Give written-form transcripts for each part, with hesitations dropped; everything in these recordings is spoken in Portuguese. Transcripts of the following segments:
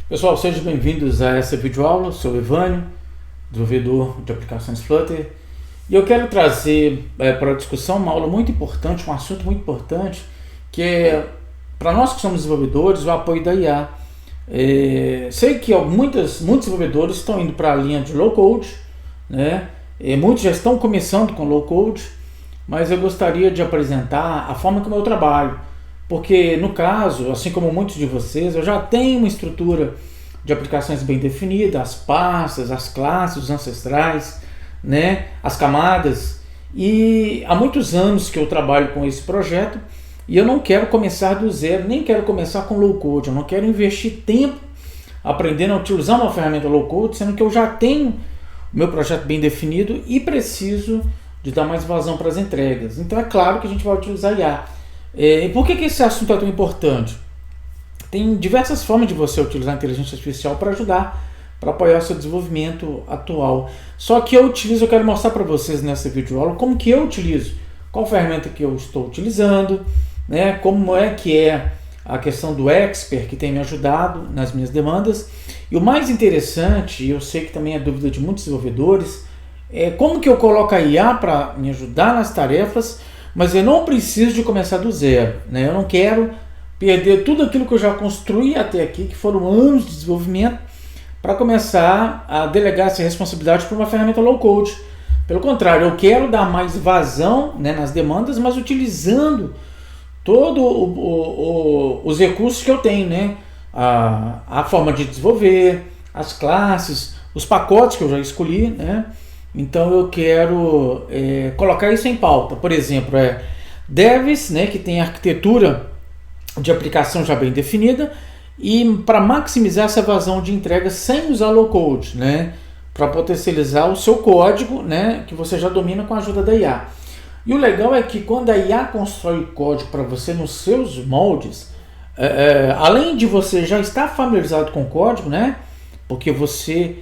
Pessoal, sejam bem-vindos a essa videoaula. Sou o Evânio, desenvolvedor de aplicações Flutter, e eu quero trazer para a discussão uma aula muito importante, um assunto muito importante, que é, para nós que somos desenvolvedores, o apoio da IA. Sei que muitos desenvolvedores estão indo para a linha de low-code, né? Muitos já estão começando com low-code, mas eu gostaria de apresentar a forma como eu trabalho. Porque no caso, assim como muitos de vocês, eu já tenho uma estrutura de aplicações bem definida, as pastas, as classes, os ancestrais, né, as camadas. E há muitos anos que eu trabalho com esse projeto e eu não quero começar do zero, nem quero começar com low code. Eu não quero investir tempo aprendendo a utilizar uma ferramenta low code, sendo que eu já tenho o meu projeto bem definido e preciso de dar mais vazão para as entregas. Então é claro que a gente vai utilizar IA. E por que esse assunto é tão importante? Tem diversas formas de você utilizar a inteligência artificial para ajudar, para apoiar o seu desenvolvimento atual. Só que eu quero mostrar para vocês nessa videoaula como que eu utilizo, qual ferramenta que eu estou utilizando, né, como é que é a questão do Expert que tem me ajudado nas minhas demandas. E o mais interessante, e eu sei que também é dúvida de muitos desenvolvedores, é como que eu coloco a IA para me ajudar nas tarefas, mas eu não preciso de começar do zero, né? Eu não quero perder tudo aquilo que eu já construí até aqui, que foram anos de desenvolvimento, para começar a delegar essa responsabilidade para uma ferramenta low-code. Pelo contrário, eu quero dar mais vazão, né, nas demandas, mas utilizando todos os recursos que eu tenho, né? A forma de desenvolver, as classes, os pacotes que eu já escolhi, né? Então eu quero colocar isso em pauta. Por exemplo, devs, né, que tem arquitetura de aplicação já bem definida, e para maximizar essa vazão de entrega sem usar low-code, né, para potencializar o seu código, né, que você já domina com a ajuda da IA. E o legal é que quando a IA constrói o código para você nos seus moldes, além de você já estar familiarizado com o código, né, porque você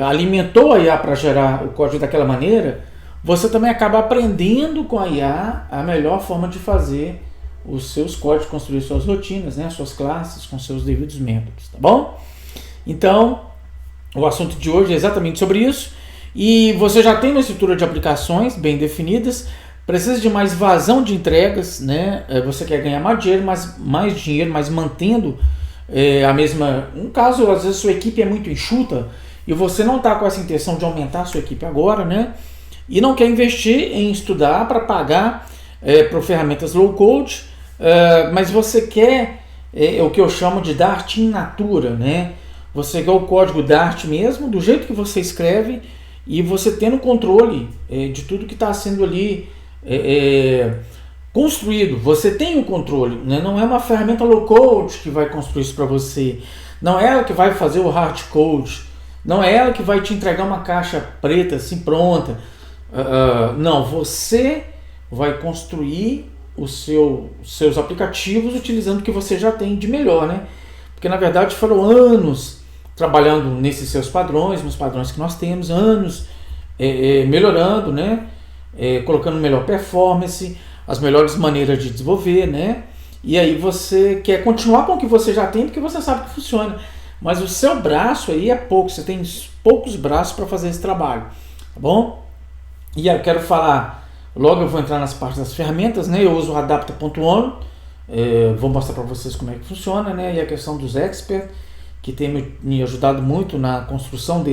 alimentou a IA para gerar o código daquela maneira, você também acaba aprendendo com a IA a melhor forma de fazer os seus códigos, construir suas rotinas, né, suas classes com seus devidos métodos, tá bom? Então, o assunto de hoje é exatamente sobre isso. E você já tem uma estrutura de aplicações bem definidas, precisa de mais vazão de entregas, né? Você quer ganhar mais dinheiro, mas mantendo a mesma... No caso, às vezes sua equipe é muito enxuta, e você não está com essa intenção de aumentar a sua equipe agora, né? E não quer investir em estudar para pagar por ferramentas low-code, mas você quer o que eu chamo de Dart in natura, né? Você quer o código Dart mesmo, do jeito que você escreve, e você tendo controle de tudo que está sendo ali construído. Você tem o controle, né? Não é uma ferramenta low-code que vai construir isso para você. Não é ela que vai fazer o hard-code. Não é ela que vai te entregar uma caixa preta assim pronta. Não, você vai construir os seus aplicativos utilizando o que você já tem de melhor, né? Porque na verdade foram anos trabalhando nesses seus padrões, nos padrões que nós temos, anos melhorando, né? Colocando melhor performance, as melhores maneiras de desenvolver, né? E aí você quer continuar com o que você já tem porque você sabe que funciona. Mas o seu braço aí é pouco, você tem poucos braços para fazer esse trabalho, tá bom? E eu quero falar, logo eu vou entrar nas partes das ferramentas, né? Eu uso o Adapta.ono, vou mostrar para vocês como é que funciona, né? E a questão dos Expert, que tem me ajudado muito na construção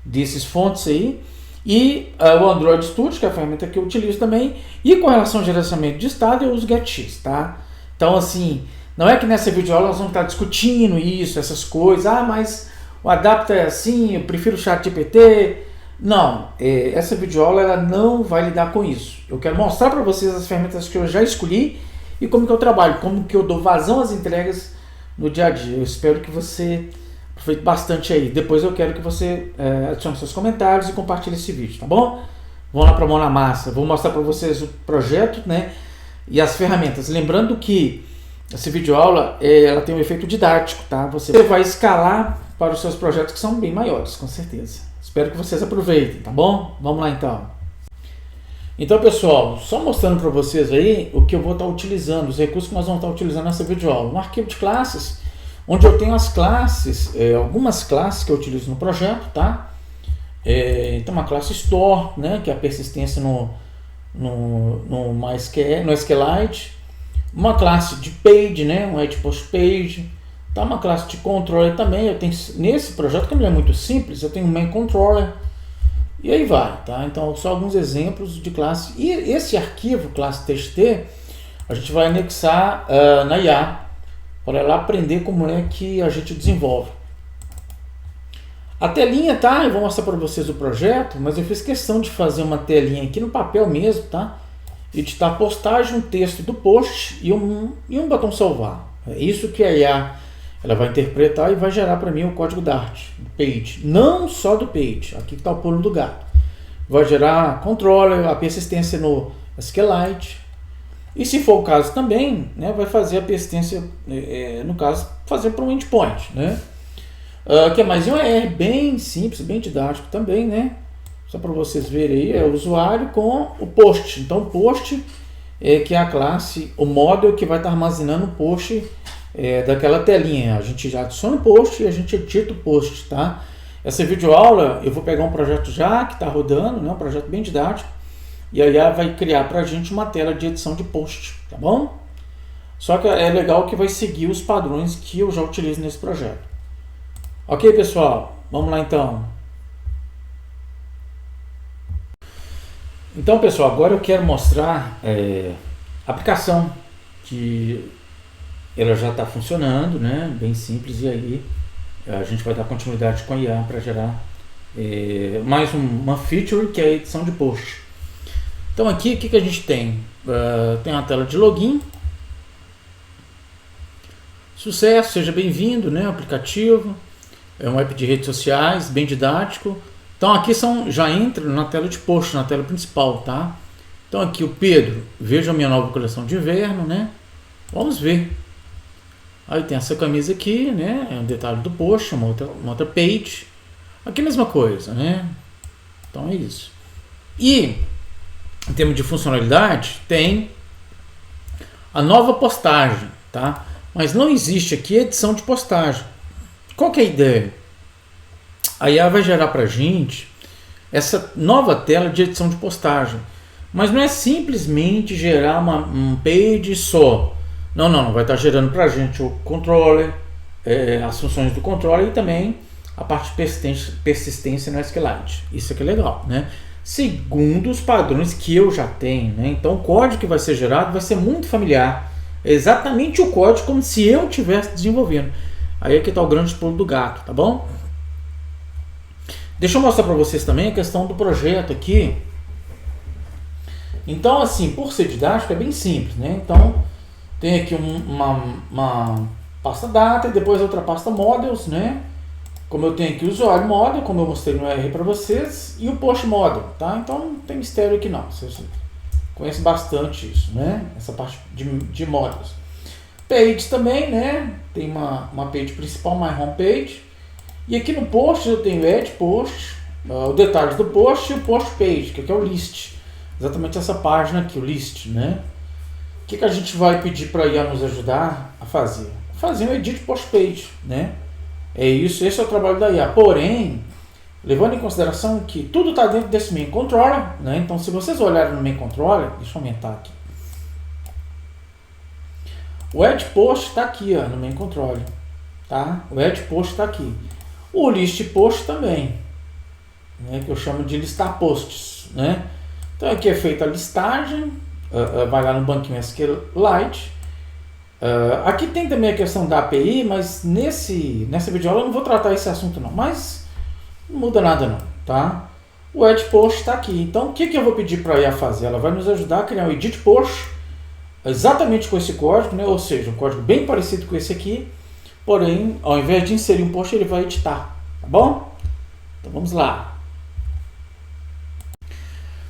desses fontes aí. E o Android Studio, que é a ferramenta que eu utilizo também. E com relação ao gerenciamento de estado, eu uso GetX, tá? Então, assim... Não é que nessa videoaula nós vamos estar discutindo isso, essas coisas. Mas o Adapta é assim, eu prefiro o ChatGPT. Não, essa videoaula ela não vai lidar com isso. Eu quero mostrar para vocês as ferramentas que eu já escolhi e como que eu trabalho, como que eu dou vazão às entregas no dia a dia. Eu espero que você aproveite bastante aí. Depois eu quero que você adicione seus comentários e compartilhe esse vídeo, tá bom? Vamos lá para a mão na massa. Vou mostrar para vocês o projeto, né, e as ferramentas. Lembrando que essa videoaula ela tem um efeito didático, tá? Você vai escalar para os seus projetos que são bem maiores, com certeza. Espero que vocês aproveitem, tá bom? Vamos lá então. Então, pessoal, só mostrando para vocês aí o que eu vou estar utilizando, os recursos que nós vamos estar utilizando nessa videoaula. Um arquivo de classes, onde eu tenho as classes, algumas classes que eu utilizo no projeto, tá? Então uma classe store, né, que é a persistência no SQLite, uma classe de page, né, um edge post page, tá? Uma classe de controller também. Eu tenho nesse projeto, que é muito simples, eu tenho um main controller e aí vai, tá? Então só alguns exemplos de classe. E esse arquivo classe txt a gente vai anexar na IA para ela aprender como é que a gente desenvolve. A telinha, tá? Eu vou mostrar para vocês o projeto, mas eu fiz questão de fazer uma telinha aqui no papel mesmo, tá? Editar postagem, um texto do post e um botão salvar. É isso que a IA ela vai interpretar e vai gerar para mim o código Dart, do page. Não só do page, aqui está o pulo do gato. Vai gerar controller, a persistência no SQLite. E se for o caso também, né, vai fazer a persistência, no caso, fazer para um endpoint, né? Que é mais um ER bem simples, bem didático também, né? Só para vocês verem aí, é o usuário com o post. Então o post que é a classe, o model que vai estar armazenando o post daquela telinha. A gente já adiciona o post e a gente edita o post, tá? Essa videoaula eu vou pegar um projeto já que está rodando, né? Um projeto bem didático, e aí ela vai criar para a gente uma tela de edição de post, tá bom? Só que é legal que vai seguir os padrões que eu já utilizo nesse projeto. Ok, pessoal? Vamos lá então. Então, pessoal, agora eu quero mostrar a aplicação que ela já está funcionando, né? Bem simples, e aí a gente vai dar continuidade com a IA para gerar mais uma feature, que é a edição de post. Então aqui o que a gente tem? Tem a tela de login. Sucesso, seja bem-vindo, né? Aplicativo. É um app de redes sociais, bem didático. Então aqui já entra na tela de post, na tela principal, tá? Então aqui o Pedro, veja a minha nova coleção de inverno, né? Vamos ver. Aí tem essa camisa aqui, né? É um detalhe do post, uma outra page. Aqui a mesma coisa, né? Então é isso. E em termos de funcionalidade, tem a nova postagem, tá? Mas não existe aqui edição de postagem. Qual que é a ideia? A IA vai gerar para a gente essa nova tela de edição de postagem. Mas não é simplesmente gerar um page só. Não. Vai estar gerando para a gente o controller, as funções do controller e também a parte de persistência no SQLite. Isso aqui é legal, né? Segundo os padrões que eu já tenho, né? Então o código que vai ser gerado vai ser muito familiar. É exatamente o código como se eu estivesse desenvolvendo. Aí aqui está o grande pulo do gato, tá bom? Deixa eu mostrar para vocês também a questão do projeto aqui. Então, assim, por ser didático é bem simples, né? Então, tem aqui uma pasta data e depois outra pasta models, né? Como eu tenho aqui o usuário model, como eu mostrei no R para vocês, e o post model, tá? Então, não tem mistério aqui não. Vocês conhecem bastante isso, né? Essa parte de models. Page também, né? Tem uma page principal, my home page. E aqui no post eu tenho edge post, o detalhes do post e o post page, que aqui é o list. Exatamente essa página aqui, o list, né? O que a gente vai pedir para a IA nos ajudar a fazer? Fazer um edit post page, né? É isso, esse é o trabalho da IA. Porém, levando em consideração que tudo está dentro desse main controller, né? Então, se vocês olharem no main controller, deixa eu aumentar aqui. O edge post está aqui, ó, no main controller, tá? O edge post está aqui. O list post também, né? Que eu chamo de listar posts, né? Então aqui é feita a listagem, vai lá no banquinho SQLite. Aqui tem também a questão da API, mas nessa videoaula eu não vou tratar esse assunto não, mas não muda nada não, tá? O edge post está aqui. Então o que eu vou pedir para a IA fazer? Ela vai nos ajudar a criar um edit post exatamente com esse código, né? Ou seja, um código bem parecido com esse aqui, porém, ao invés de inserir um post, ele vai editar, tá bom? Então vamos lá.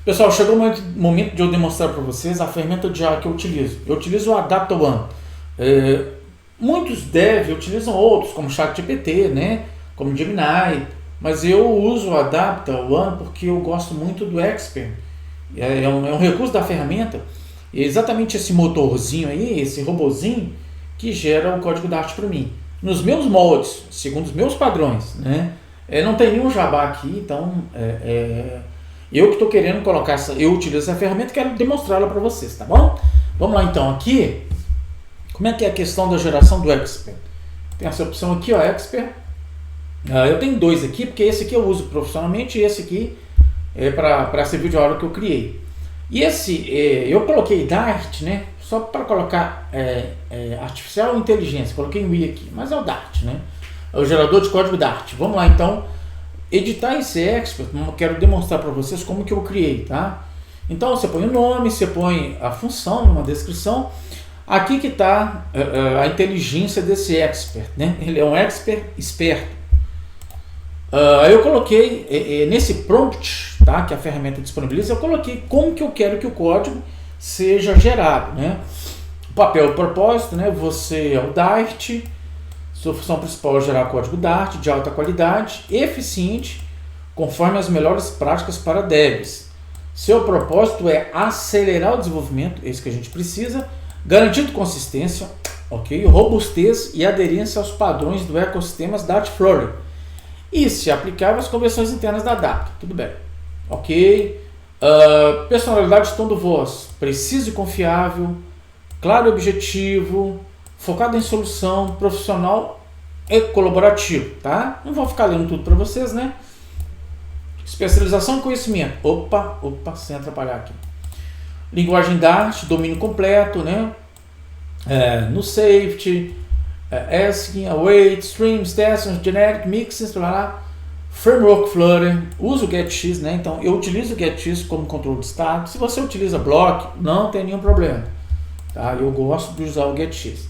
Pessoal, chegou o momento de eu demonstrar para vocês a ferramenta de IA que eu utilizo. Eu utilizo o Adapta-One. Muitos devs utilizam outros, como ChatGPT, né? Como Gemini, mas eu uso o Adapta-One porque eu gosto muito do Expert. É um recurso da ferramenta. É exatamente esse motorzinho aí, esse robozinho, que gera o código Dart para mim. nos meus moldes, segundo os meus padrões, né? Não tem nenhum jabá aqui, então eu que estou querendo colocar eu utilizo essa ferramenta e quero demonstrá-la para vocês, tá bom? Vamos lá então aqui. Como é que é a questão da geração do Expert? Tem essa opção aqui, ó, Expert. Eu tenho dois aqui, porque esse aqui eu uso profissionalmente e esse aqui é para essa videoaula que eu criei. E esse, eu coloquei Dart, né? Só para colocar artificial inteligência, coloquei um I aqui, mas é o Dart, né? É o gerador de código Dart. Vamos lá então, editar esse Expert. Eu quero demonstrar para vocês como que eu criei, tá? Então você põe o nome, você põe a função numa descrição. Aqui que está a inteligência desse Expert, né? Ele é um Expert esperto. Eu coloquei nesse prompt, tá, que a ferramenta disponibiliza, eu coloquei como que eu quero que o código seja gerado, né? O papel, o propósito, né? Você é o Dart, sua função principal é gerar código Dart de alta qualidade, eficiente, conforme as melhores práticas para devs. Seu propósito é acelerar o desenvolvimento, é isso que a gente precisa, garantindo consistência, ok, robustez e aderência aos padrões do ecossistema Dartflower. E se aplicável às conversões internas da data, tudo bem, ok. Personalidade de tom de voz, preciso e confiável, claro e objetivo, focado em solução, profissional e colaborativo, tá? Não vou ficar lendo tudo para vocês, né? Especialização e conhecimento, opa, sem atrapalhar aqui. Linguagem Dart, domínio completo, né? No safety, asking, await, streams, tests, generic, mixes, framework Flutter, uso o getX, né? Então eu utilizo o getX como controle de estado. Se você utiliza block, não tem nenhum problema, tá? Eu gosto de usar o getX.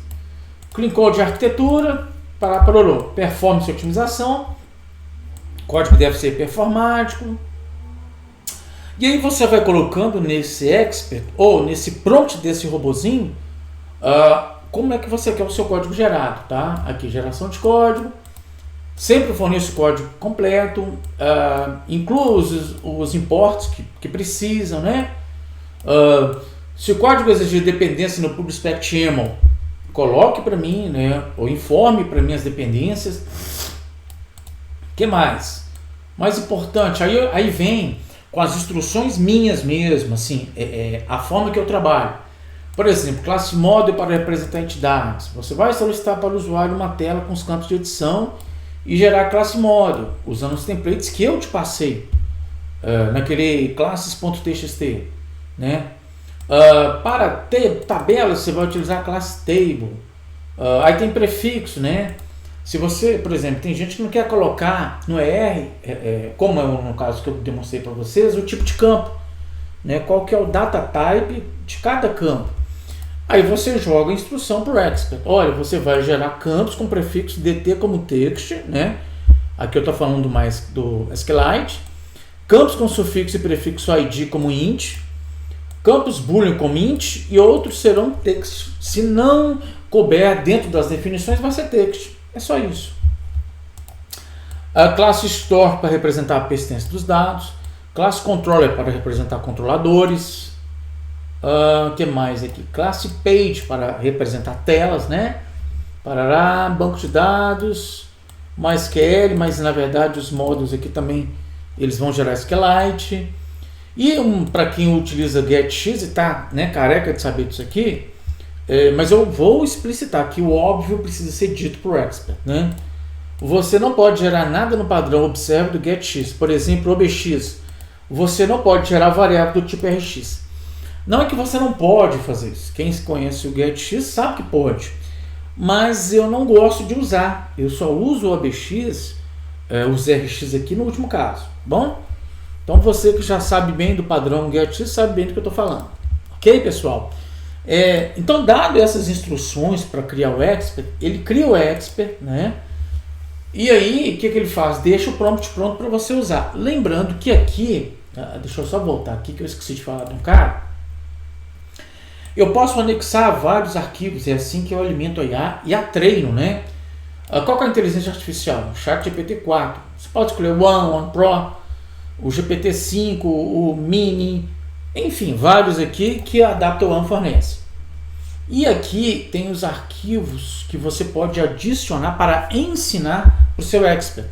Clean code de arquitetura, performance e otimização, código deve ser performático. E aí você vai colocando nesse Expert ou nesse prompt desse robozinho como é que você quer o seu código gerado, tá? Aqui, geração de código. Sempre forneço o código completo, incluo os imports que precisam, né? Se o código exigir dependência no PubSpec.yaml, coloque para mim, né? Ou informe para mim as dependências. O que mais? Mais importante, aí vem com as instruções minhas mesmo, assim, a forma que eu trabalho. Por exemplo, classe model para representar entidades. Você vai solicitar para o usuário uma tela com os campos de edição e gerar classe model, usando os templates que eu te passei, naquele classes.txt, né? Para tabelas, você vai utilizar a classe table. Aí tem prefixo, né? Se você, por exemplo, tem gente que não quer colocar no ER, como é no caso que eu demonstrei para vocês, o tipo de campo, né? Qual que é o data type de cada campo. Aí você joga a instrução para o Expert. Olha, você vai gerar campos com prefixo DT como text, né? Aqui eu estou falando mais do SQLite. Campos com sufixo e prefixo ID como int. Campos boolean como int e outros serão text. Se não couber dentro das definições, vai ser text. É só isso. A classe store para representar a persistência dos dados. Classe controller para representar controladores. Que mais aqui? Classe page para representar telas, né? Parará, banco de dados, MySQL, mas na verdade os módulos aqui também eles vão gerar SQLite. E para quem utiliza getX e tá, né, careca de saber disso aqui, mas eu vou explicitar que o óbvio precisa ser dito para o Expert, né? Você não pode gerar nada no padrão observe do getX, por exemplo, obx. Você não pode gerar variável do tipo rx. Não é que você não pode fazer isso. Quem conhece o getX sabe que pode. Mas eu não gosto de usar. Eu só uso o obx, os rx aqui no último caso. Bom? Então você que já sabe bem do padrão getX sabe bem do que eu estou falando. Ok, pessoal? Então, dado essas instruções para criar o Expert, ele cria o Expert, né? E aí, o que ele faz? Deixa o prompt pronto para você usar. Lembrando que aqui, deixa eu só voltar aqui que eu esqueci de falar de um cara. Eu posso anexar vários arquivos, é assim que eu alimento a IA e a treino, né? Qual que é a inteligência artificial? O ChatGPT-4. Você pode escolher o One Pro, o GPT-5, o Mini, enfim, vários aqui que a AdaptOne fornece. E aqui tem os arquivos que você pode adicionar para ensinar para o seu expert.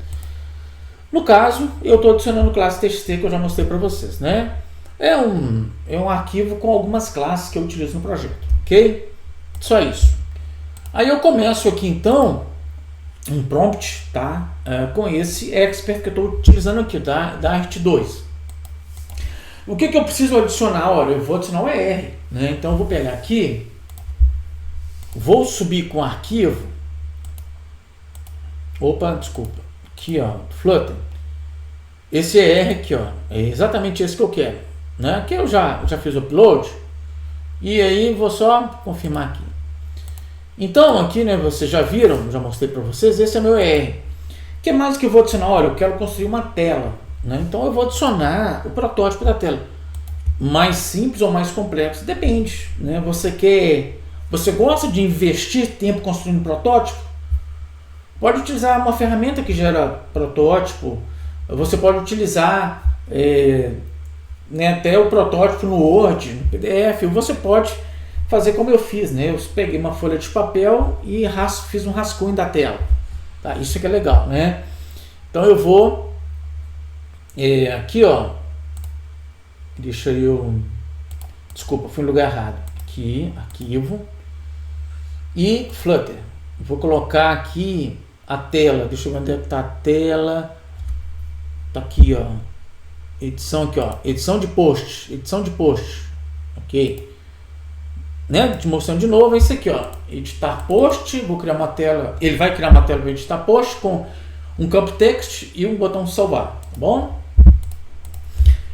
No caso, eu estou adicionando classe TXT que eu já mostrei para vocês, né? É um arquivo com algumas classes que eu utilizo no projeto, ok? Só isso. Aí eu começo aqui então um prompt, tá? Com esse expert que eu estou utilizando aqui, da Art2. O que eu preciso adicionar? Olha, eu vou adicionar o ER, né? Então eu vou pegar aqui, vou subir com o arquivo. Opa, desculpa. Aqui, ó, Flutter. Esse ER aqui, ó, é exatamente esse que eu quero, né? Aqui eu já fiz o upload. E aí vou só confirmar aqui. Então aqui, né, vocês já viram, já mostrei para vocês, esse é meu ER. O que mais que eu vou adicionar? Olha, eu quero construir uma tela, né? Então eu vou adicionar o protótipo da tela. Mais simples ou mais complexo? Depende, né? Você gosta de investir tempo construindo protótipo? Pode utilizar uma ferramenta que gera protótipo. Você pode utilizar né, até o protótipo no Word, no PDF. Você pode fazer como eu fiz, né? Eu peguei uma folha de papel e fiz um rascunho da tela. Tá? Isso que é legal, né? Então eu vou aqui, ó. Deixa eu... Desculpa, fui no lugar errado. Aqui, arquivo. E Flutter. Vou colocar aqui a tela. Deixa eu ver onde é que está a tela. Tá aqui, ó. Edição aqui, ó. Edição de post. Edição de post. Ok. Né? Te mostrando de novo, é isso aqui, ó. Editar post. Vou criar uma tela. Ele vai criar uma tela para editar post com um campo text e um botão salvar. Tá bom?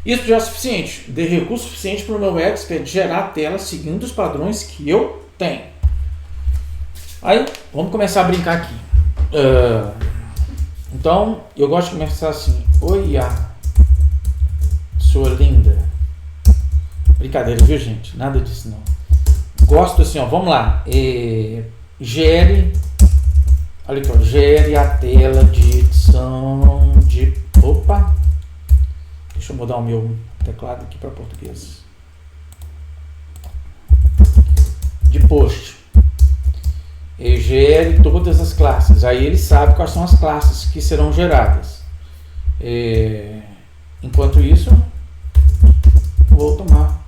Isso já é suficiente. Dei recurso suficiente para o meu expert gerar a tela seguindo os padrões que eu tenho. Aí, vamos começar a brincar aqui. Então, eu gosto de começar assim. Oi, sua linda. Brincadeira, viu, gente? Nada disso, não. Gosto assim, ó. Vamos lá. Gere. Olha aqui, ó. Gere a tela de edição de... Opa! Deixa eu mudar o meu teclado aqui para português. De post. Ele gere todas as classes. Aí ele sabe quais são as classes que serão geradas. Enquanto isso, vou tomar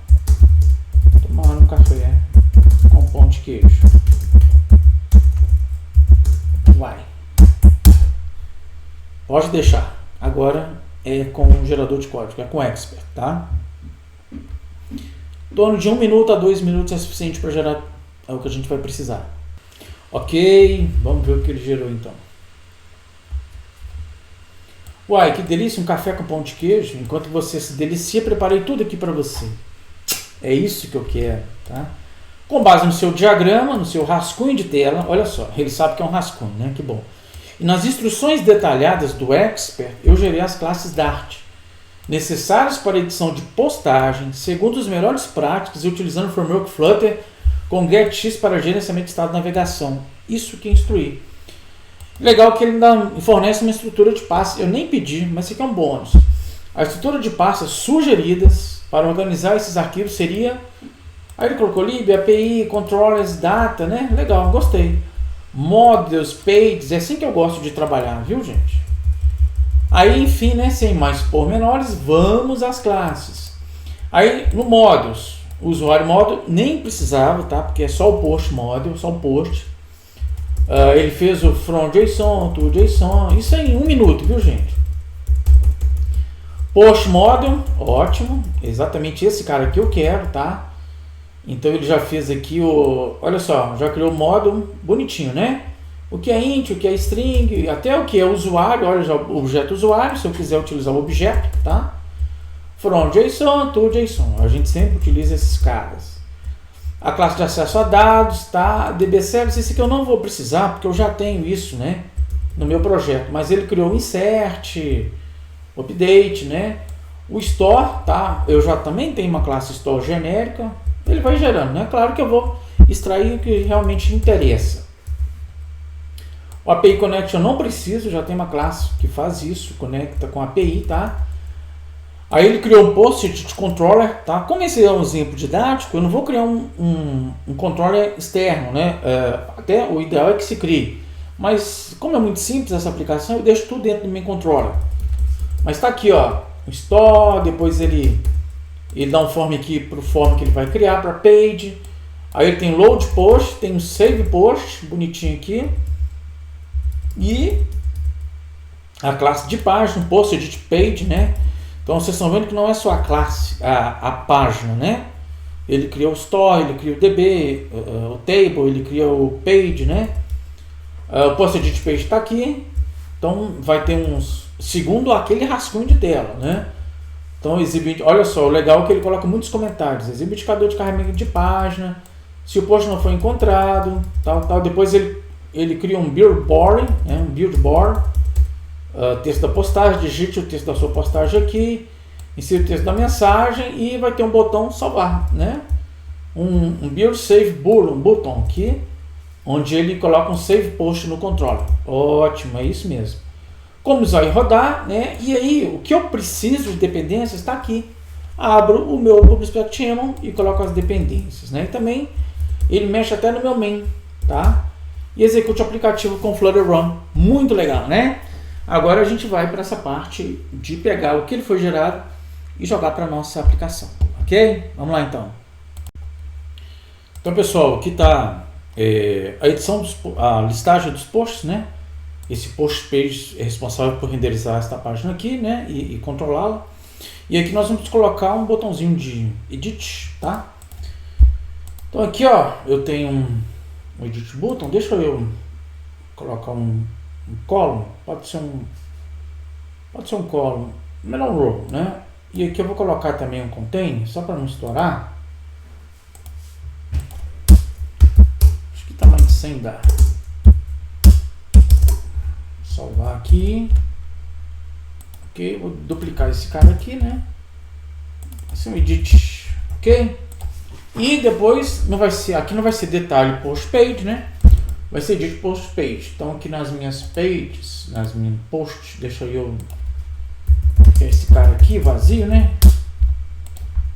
um café com pão de queijo. Vai. Pode deixar. Agora é com o gerador de código, é com o expert, tá? Em torno de 1 minuto a 2 minutos é suficiente para gerar o que a gente vai precisar. Ok, vamos ver o que ele gerou então. Uai, que delícia, um café com pão de queijo. Enquanto você se delicia, preparei tudo aqui para você. É isso que eu quero, tá? Com base no seu diagrama, no seu rascunho de tela, olha só, ele sabe que é um rascunho, né? Que bom. E nas instruções detalhadas do expert, eu gerei as classes Dart, necessárias para a edição de postagem, segundo as melhores práticas, e utilizando o framework Flutter com GetX para gerenciamento de estado de navegação. Isso que instruí. Legal que ele ainda fornece uma estrutura de pastas. Eu nem pedi, mas isso aqui é um bônus. A estrutura de pastas sugeridas para organizar esses arquivos seria... Aí ele colocou lib, API, controllers, data, né? Legal, gostei. Models, pages, é assim que eu gosto de trabalhar, viu, gente? Aí, enfim, né? Sem mais pormenores, vamos às classes. Aí, no Models... O usuário model nem precisava, tá? Porque é só o post model, só o post. Ele fez o from JSON, to JSON, isso aí em 1 minuto, viu, gente? Post model, ótimo, exatamente esse cara que eu quero, tá? Então ele já fez aqui o, olha só, já criou o model bonitinho, né? O que é int, o que é string, até o que é usuário, olha já o objeto usuário, se eu quiser utilizar o objeto, tá? From JSON to JSON. A gente sempre utiliza esses caras. A classe de acesso a dados, tá? DB Service, esse aqui eu não vou precisar, porque eu já tenho isso, né? No meu projeto. Mas ele criou o insert, update, né? O store, tá? Eu já também tenho uma classe store genérica. Ele vai gerando, né? Claro que eu vou extrair o que realmente interessa. O API Connect eu não preciso, já tem uma classe que faz isso, conecta com a API, tá? Aí ele criou um post-it controller, tá? Como esse é um exemplo didático, eu não vou criar um controller externo, né? Até o ideal é que se crie. Mas como é muito simples essa aplicação, eu deixo tudo dentro do main controller. Mas tá aqui, ó, store, depois ele dá um form aqui para o form que ele vai criar para page. Aí ele tem load post, tem um save post, bonitinho aqui. E a classe de página, post edit page, né? Então vocês estão vendo que não é só a classe, a página, né? Ele cria o store, ele cria o DB, o table, ele cria o page, né? O post edit page está aqui. Então vai ter uns, segundo aquele rascunho de tela, né? Então exibe, olha só, o legal é que ele coloca muitos comentários. Exibe indicador de carregamento de página, se o post não foi encontrado, tal. Depois ele cria um build board, né? Um build board. Texto da postagem, digite o texto da sua postagem aqui, insira o texto da mensagem e vai ter um botão salvar, né? Um build save button aqui, onde ele coloca um save post no controller. Ótimo, é isso mesmo. Como usar e rodar, né? E aí, o que eu preciso de dependências está aqui. Abro o meu PubSpec e coloco as dependências, né? E também ele mexe até no meu main, tá? E execute o aplicativo com Flutter Run. Muito legal, né? Agora a gente vai para essa parte de pegar o que ele foi gerado e jogar para a nossa aplicação, ok? Vamos lá então. Então pessoal, aqui está a edição, a listagem dos posts, né? Esse post page é responsável por renderizar esta página aqui, né? E controlá-la. E aqui nós vamos colocar um botãozinho de edit, tá? Então aqui, ó, eu tenho um edit button. Deixa eu colocar um column, pode ser um column, melhor um row, né? E aqui eu vou colocar também um contain, só para não estourar. Acho que tamanho 100 dá. Salvar aqui. Ok, vou duplicar esse cara aqui, né? Vai ser um edit, ok? E depois não vai ser, aqui não vai ser detalhe post page, né? Vai ser edit post page. Então aqui nas minhas pages, nas minhas posts, deixa eu esse cara aqui vazio, né?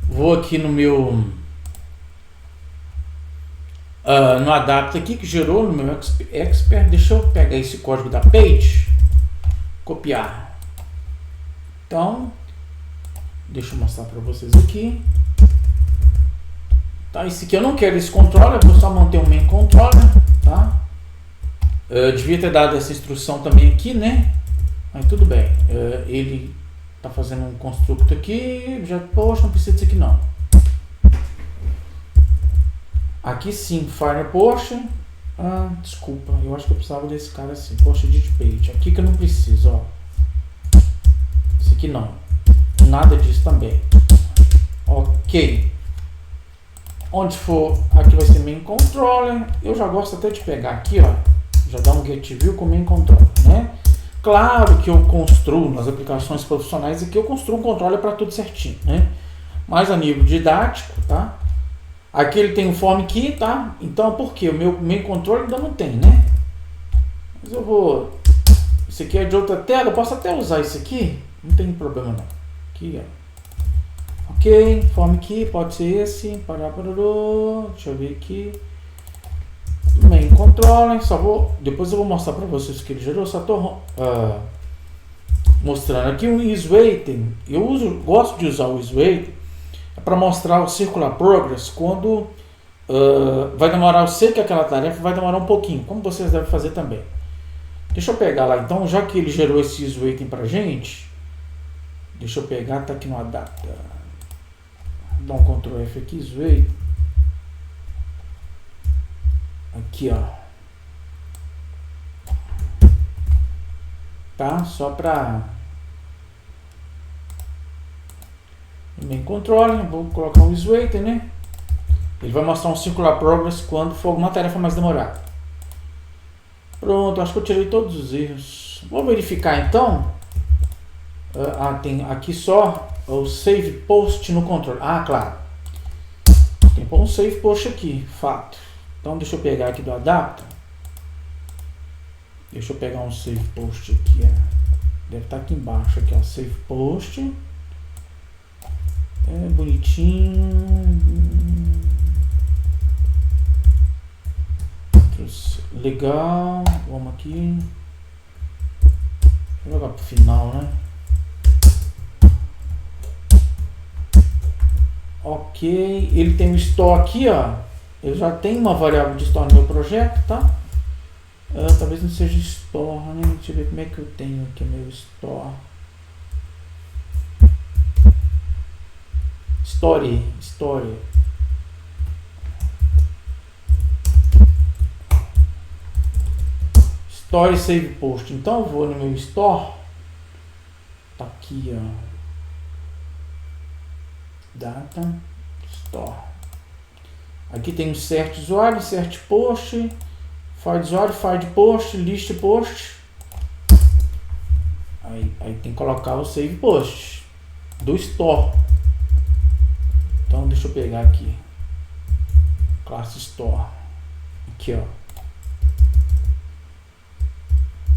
Vou aqui no meu no adapter aqui que gerou no meu expert. Deixa eu pegar esse código da page, copiar. Então deixa eu mostrar para vocês aqui. Tá, esse aqui eu não quero esse controller, vou só manter o main controller, tá? Eu devia ter dado essa instrução também aqui, né? Mas tudo bem. Ele está fazendo um construto aqui. Já, poxa, não precisa disso aqui não. Aqui sim, Fire Post. Desculpa, eu acho que eu precisava desse cara assim. Post Edit Page. Aqui que eu não preciso, ó. Esse aqui não. Nada disso também. Ok. Onde for, aqui vai ser Main Controller. Eu já gosto até de pegar aqui, ó. Já dá um get view com main controller, né? Claro que eu construo nas aplicações profissionais aqui, eu construo um controller para tudo certinho, né? Mas a nível didático, tá? Aqui ele tem um form key, tá? Então por quê? O meu main controller ainda não tem, né? Mas eu vou... Esse aqui é de outra tela, eu posso até usar esse aqui, não tem problema não. Aqui, ó. Ok, form key, pode ser esse. Deixa eu ver aqui. Main controller, depois eu vou mostrar para vocês o que ele gerou. Só estou mostrando aqui um isWaiting. Eu gosto de usar o isWaiting para mostrar o circular progress quando vai demorar. Eu sei que aquela tarefa vai demorar um pouquinho, como vocês devem fazer também. Deixa eu pegar lá então, já que ele gerou esse isWaiting para gente. Deixa eu pegar, tá aqui no adapter. Dá um Ctrl F aqui, isWaiting. Aqui, ó. Tá? Só para main controller, vou colocar um isWaiting, né? Ele vai mostrar um circular progress quando for uma tarefa mais demorada. Pronto, acho que eu tirei todos os erros. Vou verificar então. Tem aqui só o save post no controle. Claro. Tem que pôr um save post aqui, fato. Então deixa eu pegar aqui do adapter. Deixa eu pegar um save post aqui. Deve estar aqui embaixo, aqui, ó, save post. É bonitinho. Legal. Vamos aqui. Vou jogar pro final, né? Ok. Ele tem um store aqui, ó. Eu já tenho uma variável de store no meu projeto, tá? Talvez não seja store, né? Deixa eu ver como é que eu tenho aqui meu store. Story. Story Save Post. Então eu vou no meu store. Tá aqui, ó. Data Store. Aqui tem um cert usuário, cert post, file de usuário, file de post, list post. Aí tem que colocar o save post do store. Então deixa eu pegar aqui. Classe Store. Aqui, ó.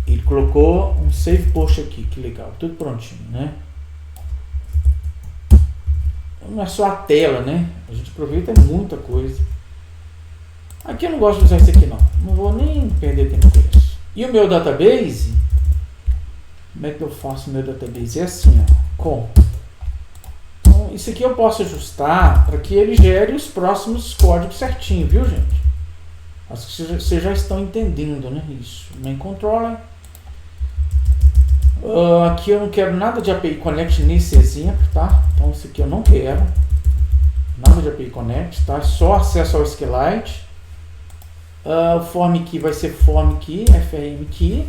Ele colocou um save post aqui, que legal, tudo prontinho, né? Não é só a tela, né? A gente aproveita muita coisa. Aqui eu não gosto de usar isso aqui não. Não vou nem perder tempo com isso. E o meu database? Como é que eu faço o meu database? É assim, ó. Com. Então, isso aqui eu posso ajustar para que ele gere os próximos códigos certinho, viu, gente? Acho que vocês já estão entendendo, né? Isso. Main controller. Aqui eu não quero nada de API Connect nesse exemplo, tá? Então isso aqui eu não quero. Nada de API Connect, tá? Só acesso ao SQLite. O form key vai ser form key, frm key.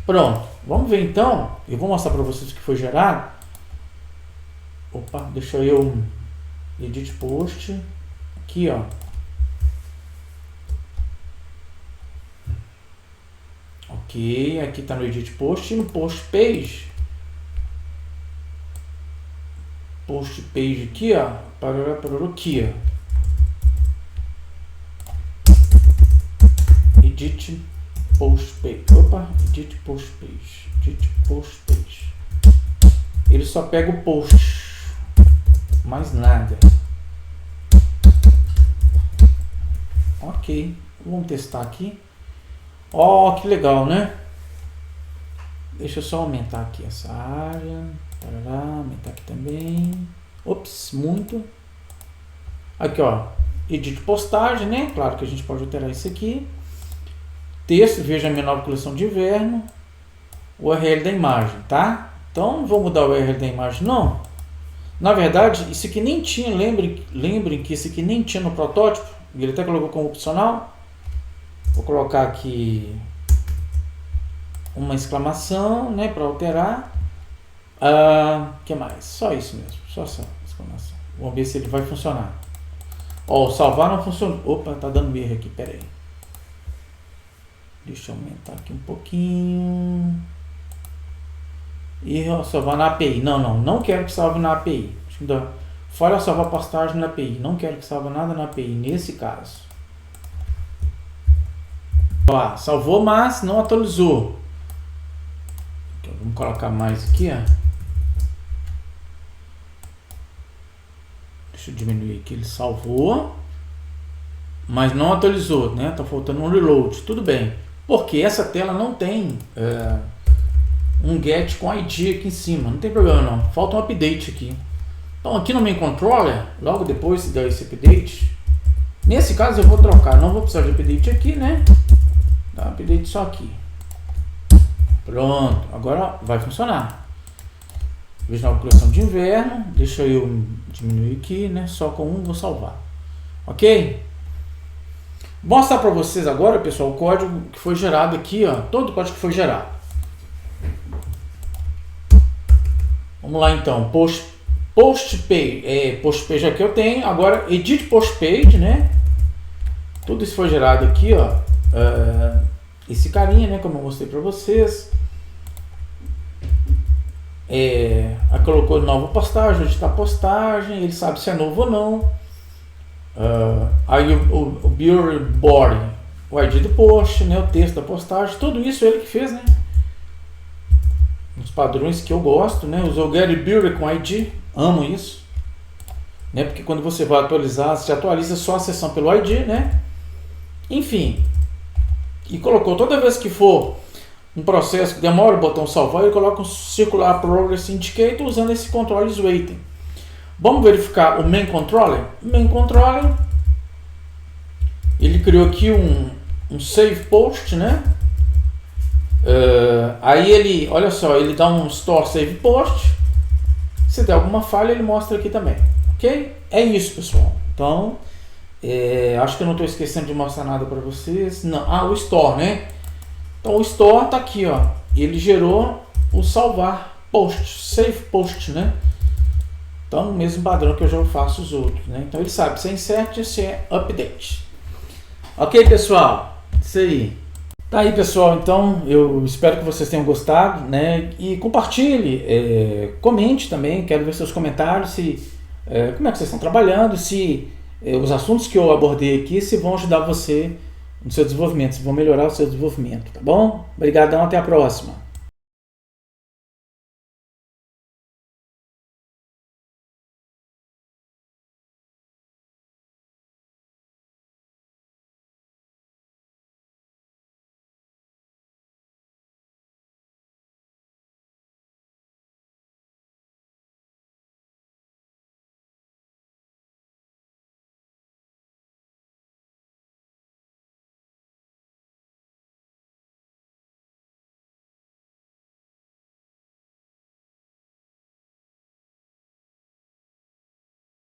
Pronto. Vamos ver então. Eu vou mostrar para vocês o que foi gerado. Opa, deixa eu edit post. Aqui, ó. Ok, aqui está no edit post e no post page. Post page aqui, ó. Aqui, ó. Edit post page. Opa, edit post page. Edit post page. Ele só pega o post. Mais nada. Ok, vamos testar aqui. Ó, que legal, né? Deixa eu só aumentar aqui essa área. Tarará, aumentar aqui também. Ops, muito. Aqui, ó. Edit postagem, né? Claro que a gente pode alterar isso aqui. Texto, veja a minha nova coleção de inverno. URL da imagem, tá? Então, não vou mudar o URL da imagem, não. Na verdade, isso aqui nem tinha. Lembrem que isso aqui nem tinha no protótipo. Ele até colocou como opcional. Vou colocar aqui uma exclamação, né, para alterar. Que mais? Só isso mesmo, só essa exclamação. Vamos ver se ele vai funcionar. Ó, o salvar não funcionou. Opa, tá dando erro aqui, pera aí. Deixa eu aumentar aqui um pouquinho. E salvar na API. Não quero que salve na API. Fora salvar postagem na API. Não quero que salve nada na API nesse caso. Ó, salvou, mas não atualizou. Então, vamos colocar mais aqui, ó. Deixa eu diminuir aqui. Ele salvou, mas não atualizou, né? Tá faltando um reload. Tudo bem. Porque essa tela não tem um get com ID aqui em cima. Não tem problema não. Falta um update aqui. Então aqui no main controller, logo depois de dar esse update, nesse caso eu vou trocar. Não vou precisar de update aqui, né? Dá um update só aqui. Pronto, agora vai funcionar. Veja nova coleção de inverno. Deixa eu diminuir aqui, né? Só com um vou salvar. Ok? Vou mostrar para vocês agora, pessoal, o código que foi gerado aqui, ó. Todo o código que foi gerado. Vamos lá então. Post page. Post page aqui eu tenho. Agora edit post page, né? Tudo isso foi gerado aqui, ó. Esse carinha, né, como eu mostrei para vocês, colocou nova postagem, editar postagem, ele sabe se é novo ou não. Aí o build body, o ID do post, né, o texto da postagem, tudo isso ele que fez, né? Os padrões que eu gosto, né? Usou get builder com ID, amo isso. né? Porque quando você vai atualizar, você atualiza só a sessão pelo ID, né? Enfim, e colocou toda vez que for um processo que demora o botão salvar, ele coloca um Circular Progress Indicator usando esse controle waiting. Vamos verificar o main controller? O main controller, ele criou aqui um save post, né? Aí ele, olha só, ele dá um store save post. Se der alguma falha, ele mostra aqui também, ok? É isso, pessoal. Então, acho que eu não estou esquecendo de mostrar nada para vocês. Não, o store, né? Então o store está aqui, ó. Ele gerou o salvar post, save post, né? Então, o mesmo padrão que eu já faço os outros, né? Então ele sabe se é insert, se é update. Ok, pessoal? Isso aí. Tá aí, pessoal. Então, eu espero que vocês tenham gostado, né? E compartilhe, comente também. Quero ver seus comentários, como é que vocês estão trabalhando, se os assuntos que eu abordei aqui se vão ajudar você no seu desenvolvimento, se vão melhorar o seu desenvolvimento, tá bom? Obrigadão, até a próxima.